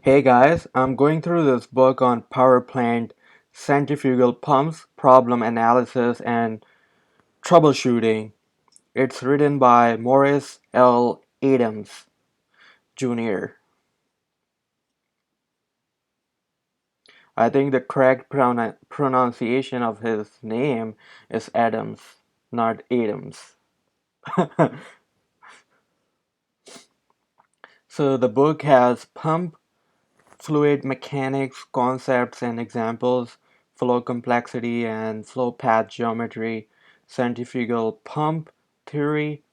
Hey guys, I'm going through this book on power plant centrifugal pumps, problem analysis, and troubleshooting. It's written by Morris L. Adams, Jr. I think the correct pronunciation of his name is Adams, not Adams. So the book has pump fluid mechanics concepts and examples, flow complexity and flow path geometry, centrifugal pump theory,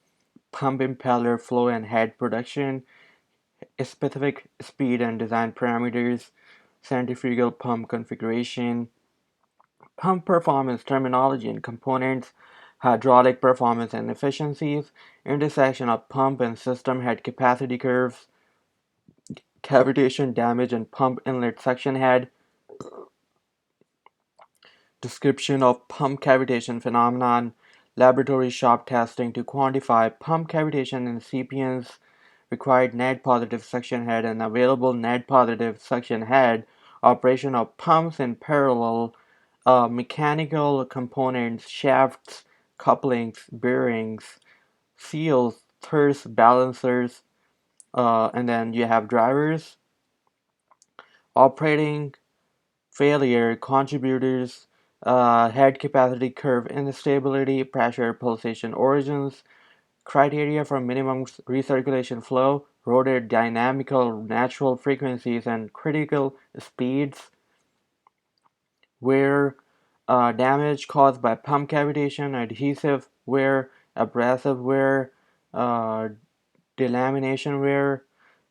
pump impeller flow and head production, specific speed and design parameters, centrifugal pump configuration, pump performance terminology and components, hydraulic performance and efficiencies, intersection of pump and system head capacity curves, cavitation damage and pump inlet suction head, description of pump cavitation phenomenon, laboratory shop testing to quantify pump cavitation in recipients, required net positive suction head and available net positive suction head, operation of pumps in parallel, mechanical components, shafts, couplings, bearings, seals, thirst balancers, and then you have drivers, operating failure contributors, head capacity curve instability, pressure pulsation origins, criteria for minimum recirculation flow, rotor dynamical natural frequencies and critical speeds, wear, damage caused by pump cavitation, adhesive wear, abrasive wear, uh, delamination wear,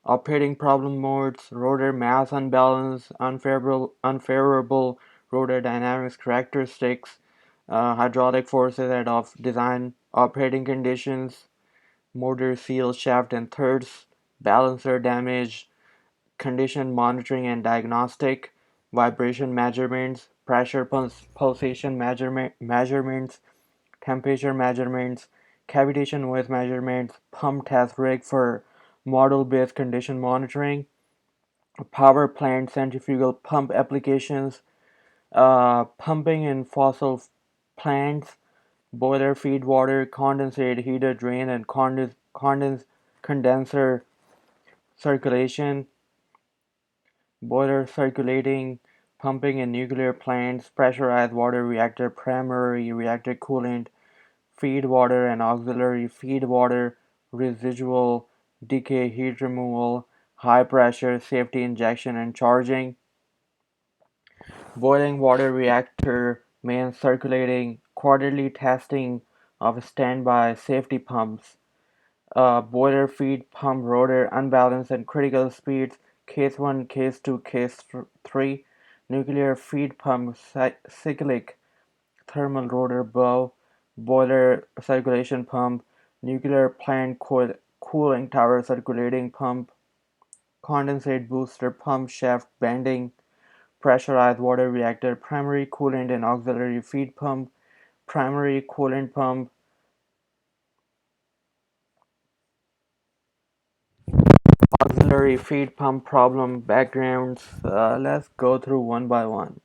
operating problem modes, rotor mass unbalance, unfavorable rotor dynamics characteristics, hydraulic forces and of design operating conditions, motor seal shaft and thirds, balancer damage, condition monitoring and diagnostic, vibration measurements, pressure pulsation measurements, temperature measurements, cavitation noise measurements, pump test rig for model-based condition monitoring, power plant centrifugal pump applications, pumping in fossil plants, boiler feed water, condensate, heater drain, and condenser circulation, boiler circulating, pumping in nuclear plants, pressurized water reactor, primary reactor coolant, feed water and auxiliary feed water, residual decay heat removal, high pressure safety injection and charging, boiling water reactor, main circulating, quarterly testing of standby safety pumps, boiler feed pump rotor unbalanced and critical speeds, case 1, case 2, case 3, nuclear feed pump cyclic thermal rotor bow, boiler circulation pump, nuclear plant cooling tower circulating pump, condensate booster pump shaft bending, pressurized water reactor, primary coolant and auxiliary feed pump, primary coolant pump, auxiliary feed pump problem backgrounds. Let's go through one by one.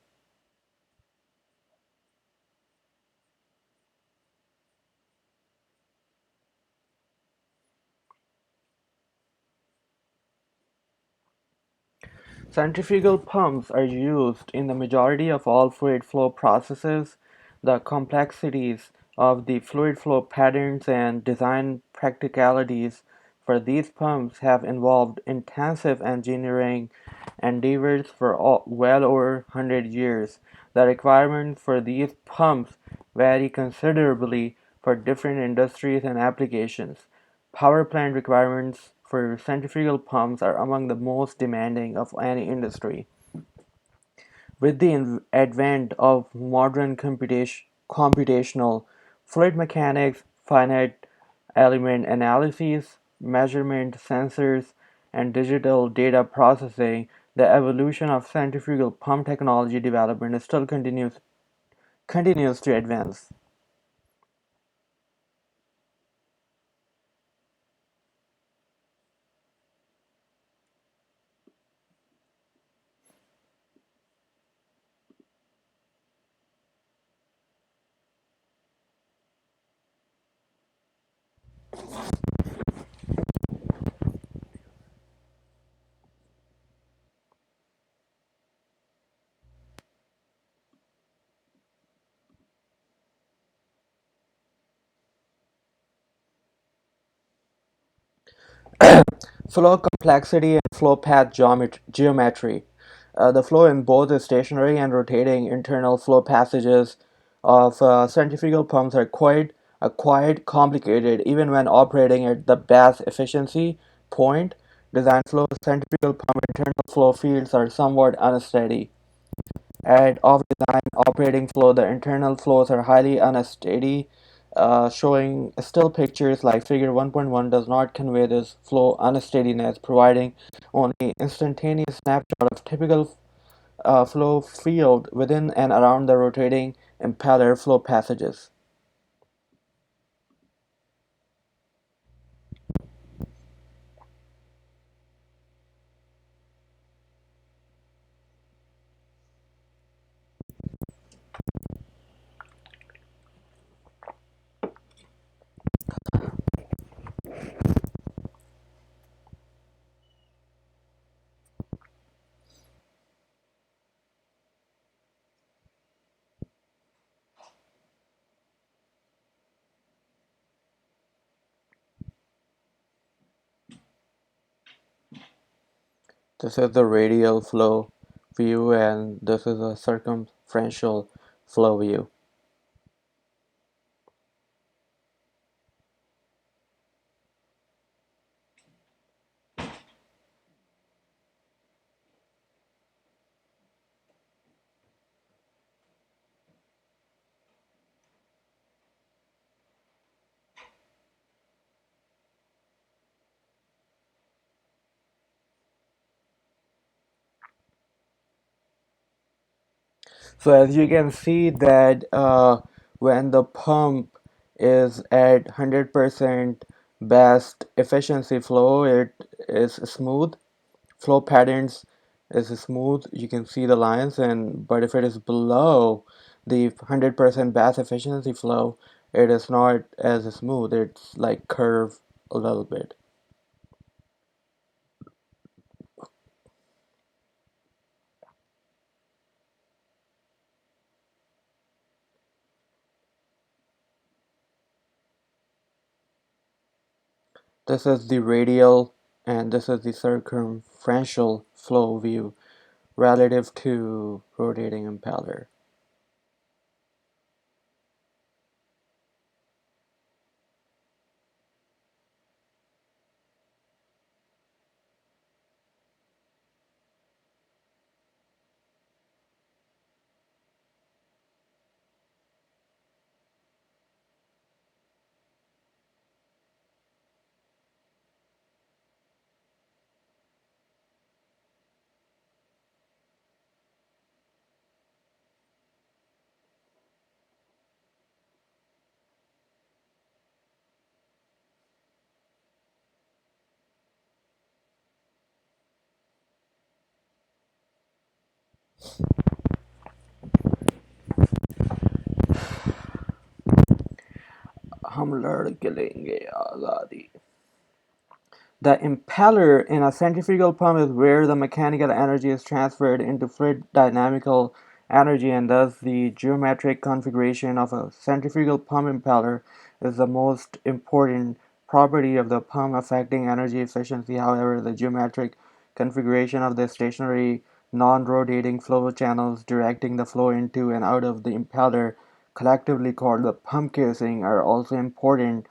Centrifugal pumps are used in the majority of all fluid flow processes. The complexities of the fluid flow patterns and design practicalities for these pumps have involved intensive engineering endeavors for well over 100 years. The requirements for these pumps vary considerably for different industries and applications. Power plant requirements for centrifugal pumps are among the most demanding of any industry. With the advent of modern computational fluid mechanics, finite element analyses, measurement sensors, and digital data processing, the evolution of centrifugal pump technology development still continues to advance. Flow complexity and flow path geometry. The flow in both the stationary and rotating internal flow passages of centrifugal pumps are quite complicated even when operating at the best efficiency point. Design flow centrifugal pump internal flow fields are somewhat unsteady. At off-design operating flow, the internal flows are highly unsteady. Showing still pictures like figure 1.1 does not convey this flow unsteadiness, providing only instantaneous snapshot of typical flow field within and around the rotating impeller flow passages. This is the radial flow view, and this is a circumferential flow view. So as you can see that when the pump is at 100% best efficiency flow, it is smooth. Flow patterns is smooth. You can see the lines, and but if it is below the 100% best efficiency flow, it is not as smooth. It's like curve a little bit. This is the radial and this is the circumferential flow view relative to rotating impeller. हम लड़ के लेंगे आज़ादी. The impeller in a centrifugal pump is where the mechanical energy is transferred into fluid dynamical energy, and thus the geometric configuration of a centrifugal pump impeller is the most important property of the pump affecting energy efficiency. However, the geometric configuration of the stationary non-rotating flow channels directing the flow into and out of the impeller, collectively called the pump casing, are also important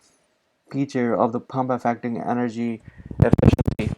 feature of the pump affecting energy efficiency.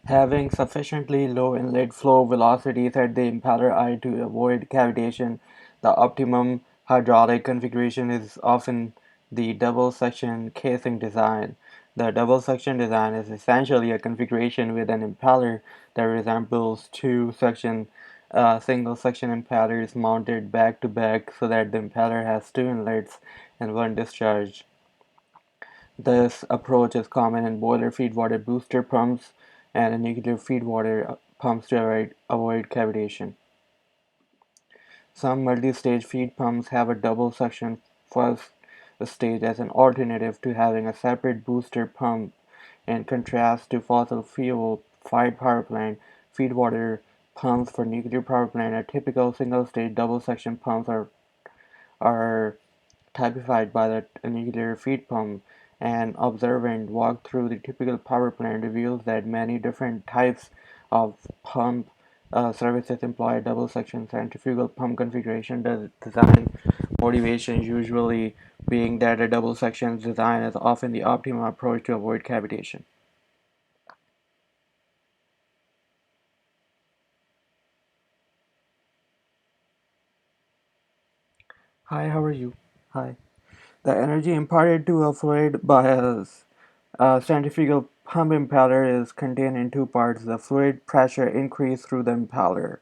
Having sufficiently low inlet flow velocities at the impeller eye to avoid cavitation, the optimum hydraulic configuration is often the double section casing design. The double section design is essentially a configuration with an impeller that resembles single section impellers mounted back to back so that the impeller has two inlets and one discharge. This approach is common in boiler feedwater booster pumps and in nuclear feedwater pumps to avoid cavitation. Some multi-stage feed pumps have a double suction first stage as an alternative to having a separate booster pump. In contrast to fossil fuel-fired power plant, feedwater pumps for nuclear power plant are typical single-stage double suction pumps are typified by the nuclear feed pump. An observant walk through the typical power plant reveals that many different types of pump services employ a double section centrifugal pump configuration. The design motivation usually being that a double section design is often the optimum approach to avoid cavitation. Hi, how are you? Hi. The energy imparted to a fluid by a centrifugal pump impeller is contained in two parts: the fluid pressure increase through the impeller